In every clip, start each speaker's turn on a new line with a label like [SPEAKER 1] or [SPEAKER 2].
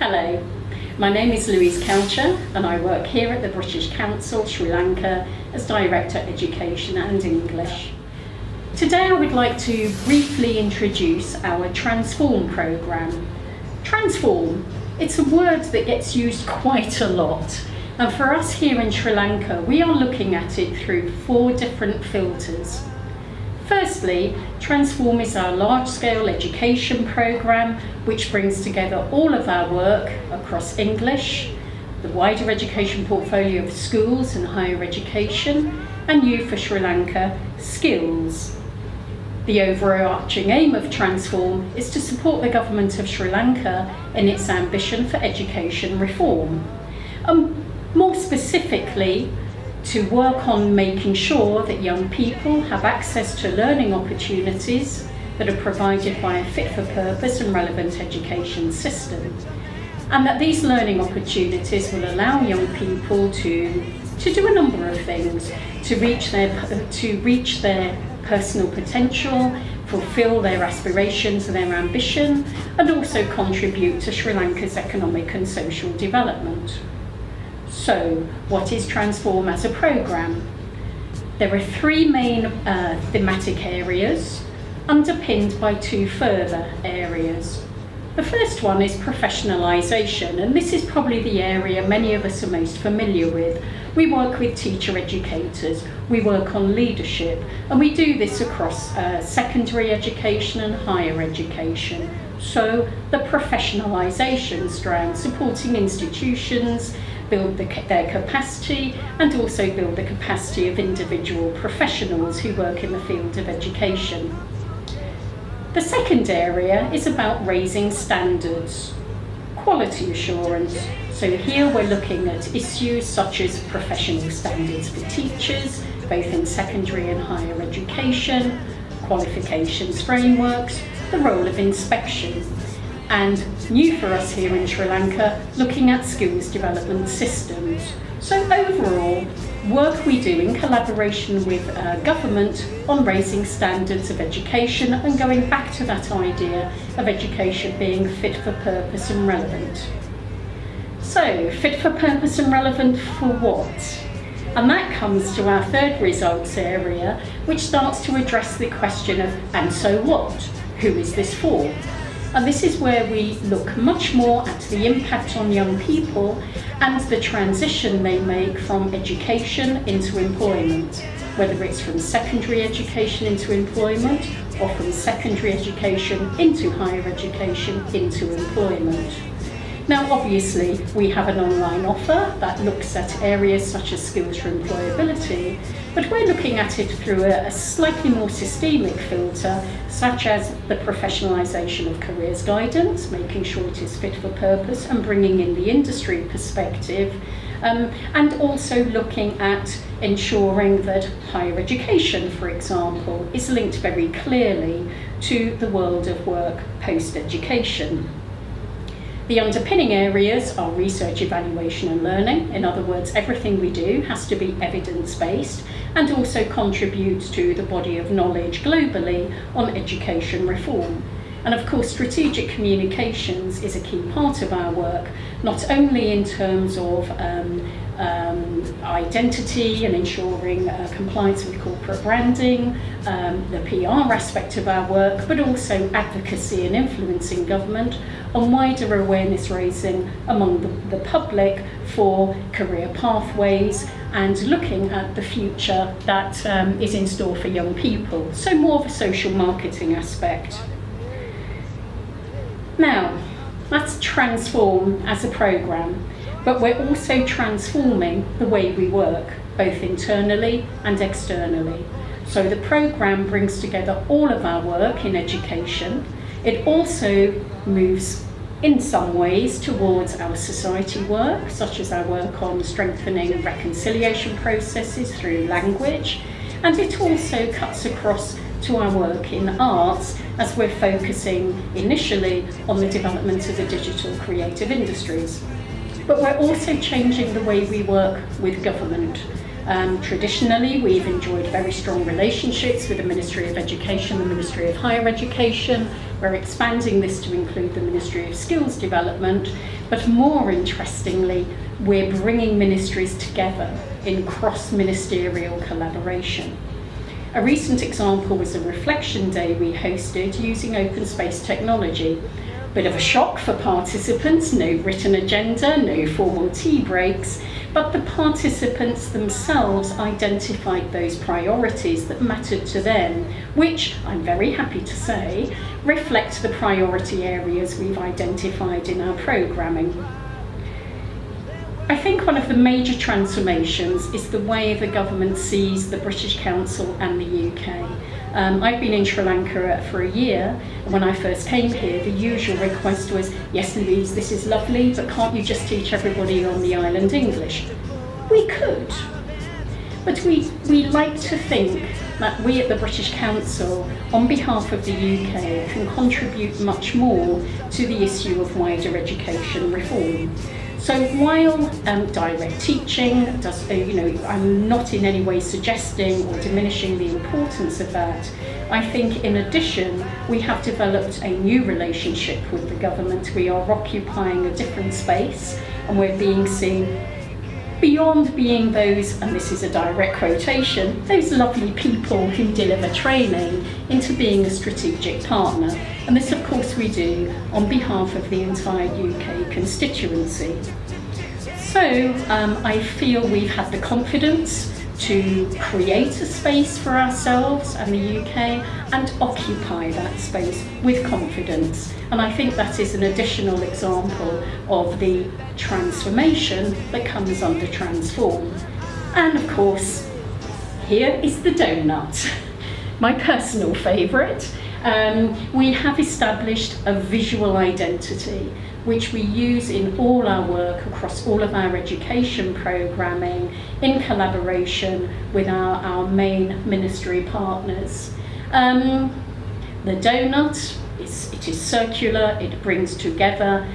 [SPEAKER 1] Hello, my name is Louise Coucher and I work here at the British Council, Sri Lanka, as Director Education and English. Today I would like to briefly introduce our Transform programme. Transform, it's a word that gets used quite a lot, and for us here in Sri Lanka we are looking at it through 4 different filters. Firstly, Transform is our large-scale education programme which brings together all of our work across English, the wider education portfolio of schools and higher education, and Youth for Sri Lanka, skills. The overarching aim of Transform is to support the government of Sri Lanka in its ambition for education reform. More specifically, to work on making sure that young people have access to learning opportunities that are provided by a fit-for-purpose and relevant education system, and that these learning opportunities will allow young people to do a number of things, to reach their personal potential, fulfil their aspirations and their ambition, and also contribute to Sri Lanka's economic and social development. So, what is Transform as a programme? There are 3 main thematic areas, underpinned by 2 further areas. The first one is professionalisation, and this is probably the area many of us are most familiar with. We work with teacher educators, we work on leadership, and we do this across secondary education and higher education. So the professionalisation strand, supporting institutions, build their capacity, and also build the capacity of individual professionals who work in the field of education. The second area is about raising standards, quality assurance. So here we're looking at issues such as professional standards for teachers, both in secondary and higher education, qualifications frameworks, the role of inspection, and new for us here in Sri Lanka, looking at skills development systems. So overall, work we do in collaboration with government on raising standards of education and going back to that idea of education being fit for purpose and relevant. So, fit for purpose and relevant for what? And that comes to our third results area, which starts to address the question of, and so what? Who is this for? And this is where we look much more at the impact on young people and the transition they make from education into employment, whether it's from secondary education into employment or from secondary education into higher education into employment. Now obviously we have an online offer that looks at areas such as skills for employability, but we're looking at it through a slightly more systemic filter, such as the professionalisation of careers guidance, making sure it is fit for purpose and bringing in the industry perspective, and also looking at ensuring that higher education, for example, is linked very clearly to the world of work post-education. The underpinning areas are research, evaluation and learning. In other words, everything we do has to be evidence-based and also contributes to the body of knowledge globally on education reform. And of course, strategic communications is a key part of our work, not only in terms of identity and ensuring compliance with corporate branding, the PR aspect of our work, but also advocacy and influencing government on wider awareness raising among the public for career pathways and looking at the future that is in store for young people. So more of a social marketing aspect. Now, let's Transform as a programme, but we're also transforming the way we work, both internally and externally. So the programme brings together all of our work in education. It also moves in some ways towards our society work, such as our work on strengthening reconciliation processes through language, and it also cuts across to our work in arts, as we're focusing initially on the development of the digital creative industries. But we're also changing the way we work with government. Traditionally, we've enjoyed very strong relationships with the Ministry of Education, the Ministry of Higher Education. We're expanding this to include the Ministry of Skills Development, but more interestingly, we're bringing ministries together in cross-ministerial collaboration. A recent example was a reflection day we hosted using open space technology. Bit of a shock for participants, no written agenda, no formal tea breaks, but the participants themselves identified those priorities that mattered to them, which, I'm very happy to say, reflect the priority areas we've identified in our programming. I think one of the major transformations is the way the government sees the British Council and the UK. I've been in Sri Lanka for a year, and when I first came here, the usual request was, yes, Louise, this is lovely, but can't you just teach everybody on the island English? We could, but we like to think that we at the British Council, on behalf of the UK, can contribute much more to the issue of wider education reform. So while direct teaching does, I'm not in any way suggesting or diminishing the importance of that, I think in addition we have developed a new relationship with the government. We are occupying a different space, and we're being seen beyond being those, and this is a direct quotation, those lovely people who deliver training, into being a strategic partner. And this, of course, we do on behalf of the entire UK constituency. So I feel we've had the confidence to create a space for ourselves and the UK and occupy that space with confidence. And I think that is an additional example of the transformation that comes under transform. And of course, here is the donut, my personal favourite. We have established a visual identity which we use in all our work across all of our education programming in collaboration with our main ministry partners. The donut, it is circular, it brings together,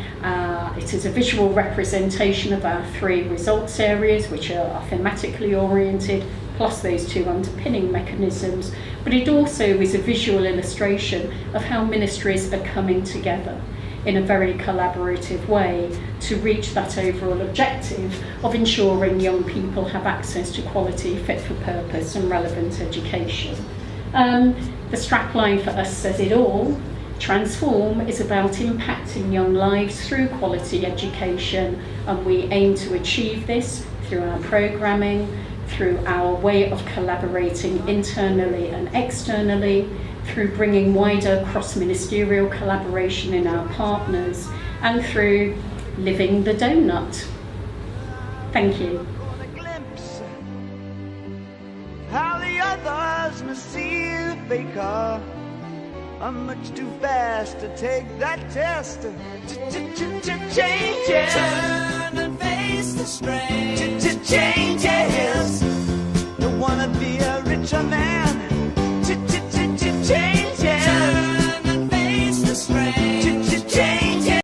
[SPEAKER 1] it is a visual representation of our 3 results areas, which are thematically oriented, plus those 2 underpinning mechanisms, but it also is a visual illustration of how ministries are coming together in a very collaborative way to reach that overall objective of ensuring young people have access to quality, fit for purpose and relevant education. The strapline for us says it all. Transform is about impacting young lives through quality education, and we aim to achieve this through our programming, through our way of collaborating internally and externally, through bringing wider cross-ministerial collaboration in our partners, and through living the donut. Thank you.
[SPEAKER 2] How the others must see the faker. I'm much too fast to take that test. Changes. Turn and face the strain. Changes. Don't wanna be a richer man.